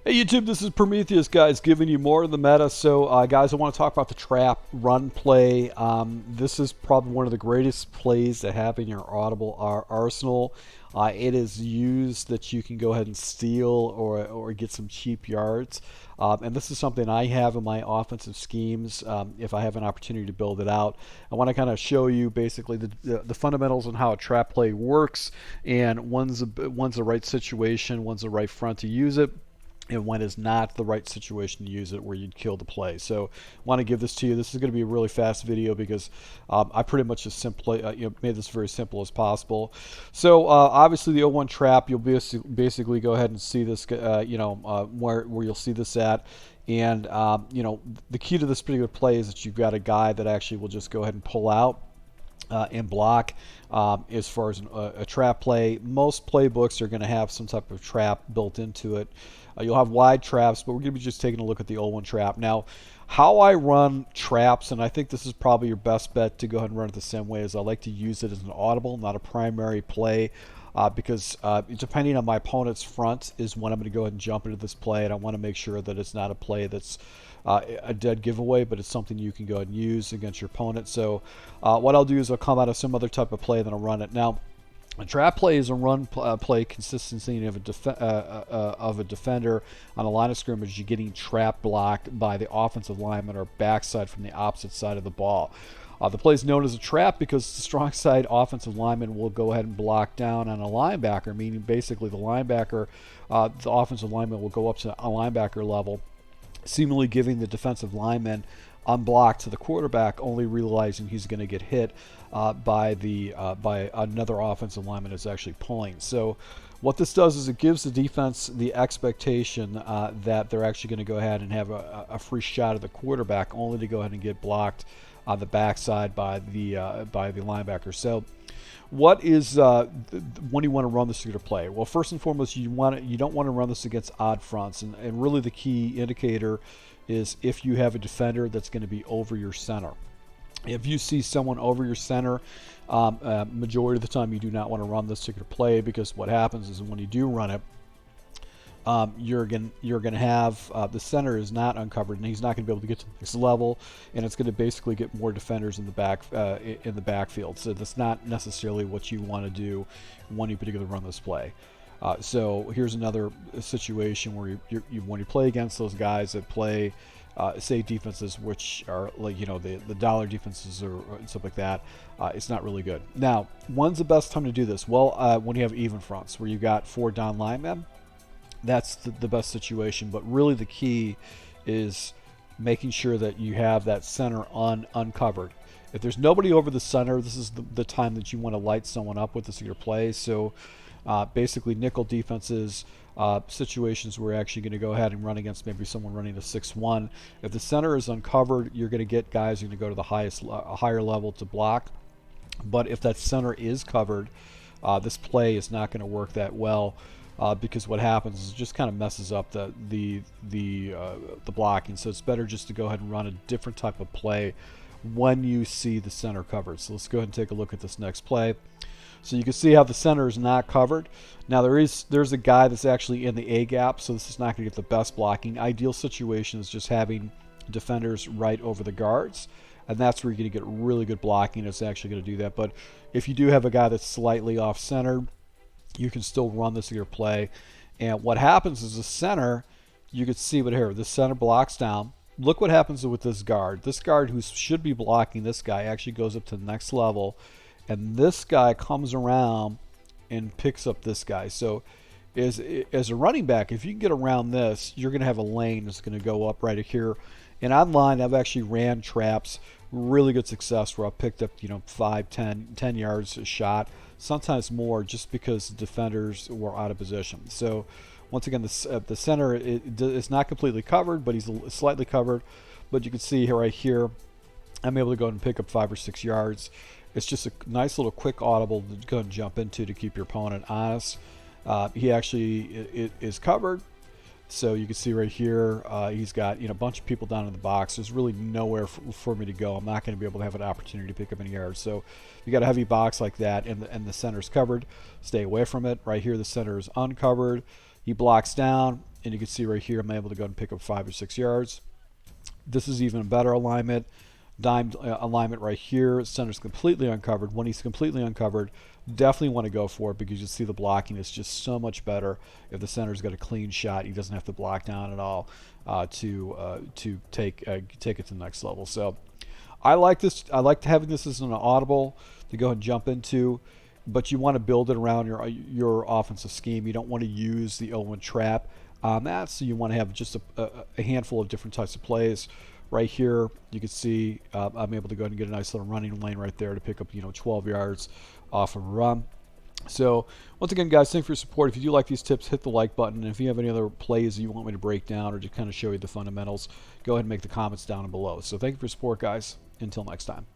Hey YouTube, this is Prometheus, guys, giving you more of the meta. So, guys, I want to talk about the trap run play. This is probably one of the greatest plays to have in your Audible arsenal. It is used that you can go ahead and steal or get some cheap yards. And this is something I have in my offensive schemes if I have an opportunity to build it out. I want to kind of show you basically the fundamentals on how a trap play works and when's the right situation, when's the right front to use it, and when is not the right situation to use it where you'd kill the play. So I want to give this to you. This is going to be a really fast video because I pretty much just simply made this very simple as possible. So obviously the 0-1 trap, you'll basically go ahead and see this, where you'll see this at. And the key to this particular play is that you've got a guy that actually will just go ahead and pull out and block. As far as a trap play, most playbooks are going to have some type of trap built into it. You'll have wide traps, but we're going to be just taking a look at the 0-1 trap. Now, how I run traps, and I think this is probably your best bet to go ahead and run it the same way, is I like to use it as an audible, not a primary play, because depending on my opponent's front is when I'm going to go ahead and jump into this play, and I want to make sure that it's not a play that's a dead giveaway, but it's something you can go ahead and use against your opponent. So what I'll do is I'll come out of some other type of play, then I'll run it. Now, a trap play is a run play consistency of a defender on a line of scrimmage. You're getting trap blocked by the offensive lineman or backside from the opposite side of the ball. The play is known as a trap because the strong side offensive lineman will go ahead and block down on a linebacker, meaning basically the linebacker, the offensive lineman will go up to a linebacker level, seemingly giving the defensive lineman unblocked to the quarterback, only realizing he's going to get hit by another offensive lineman that's actually pulling. So what this does is it gives the defense the expectation that they're actually going to go ahead and have a free shot at the quarterback, only to go ahead and get blocked on the backside by the linebacker. So what is when do you want to run this particular play? Well, first and foremost, you don't want to run this against odd fronts, and really the key indicator is if you have a defender that's going to be over your center. If you see someone over your center, majority of the time you do not want to run this particular play, because what happens is when you do run it, you're going to have the center is not uncovered, and he's not going to be able to get to the next level, and it's going to basically get more defenders in the backfield. So that's not necessarily what you want to do when you particularly run this play. So here's another situation where when you play against those guys that play, say, defenses which are like the dollar defenses or stuff like that, it's not really good. Now, when's the best time to do this? Well, when you have even fronts where you've got 4 down linemen, that's the best situation. But really the key is making sure that you have that center uncovered. If there's nobody over the center, this is the time that you want to light someone up with this in your play. So basically nickel defenses, situations where you're actually going to go ahead and run against maybe someone running a 6-1. If the center is uncovered, you're going to get guys who are going to go to the higher level to block. But if that center is covered, this play is not going to work that well, because what happens is it just kind of messes up the blocking. So it's better just to go ahead and run a different type of play when you see the center covered. So let's go ahead and take a look at this next play. So you can see how the center is not covered. Now there's a guy that's actually in the A gap, so this is not going to get the best blocking. Ideal situation is just having defenders right over the guards, and that's where you're going to get really good blocking. It's actually going to do that. But if you do have a guy that's slightly off center, you can still run this in your play. And what happens is the center, you can see what here, the center blocks down. Look what happens with this guard. This guard who should be blocking this guy actually goes up to the next level, and this guy comes around and picks up this guy. So as a running back, if you can get around this, you're going to have a lane that's going to go up right here. And online, I've actually ran traps, really good success, where I picked up 5, 10 yards a shot, sometimes more, just because the defenders were out of position. So once again, the center is not completely covered, but he's slightly covered. But you can see here, right here, I'm able to go ahead and pick up 5 or 6 yards. It's just a nice little quick audible to go and jump into to keep your opponent honest. He actually is covered. So you can see right here, he's got a bunch of people down in the box. There's really nowhere for me to go. I'm not going to be able to have an opportunity to pick up any yards. So you got a heavy box like that, and the center's covered. Stay away from it. Right here, the center is uncovered. He blocks down. and you can see right here I'm able to go and pick up 5 or 6 yards. This is even a better alignment. Dime alignment right here. Center's completely uncovered. When he's completely uncovered, definitely want to go for it because you see the blocking is just so much better if the center's got a clean shot. He doesn't have to block down at all to take it to the next level. So I like this. I like having this as an audible to go and jump into, but you want to build it around your offensive scheme. You don't want to use the 0-1 trap. So you want to have just a handful of different types of plays. Right here, you can see I'm able to go ahead and get a nice little running lane right there to pick up 12 yards off of a run. So once again, guys, thanks for your support. If you do like these tips, hit the like button. And if you have any other plays that you want me to break down or just kind of show you the fundamentals, go ahead and make the comments down below. So thank you for your support, guys. Until next time.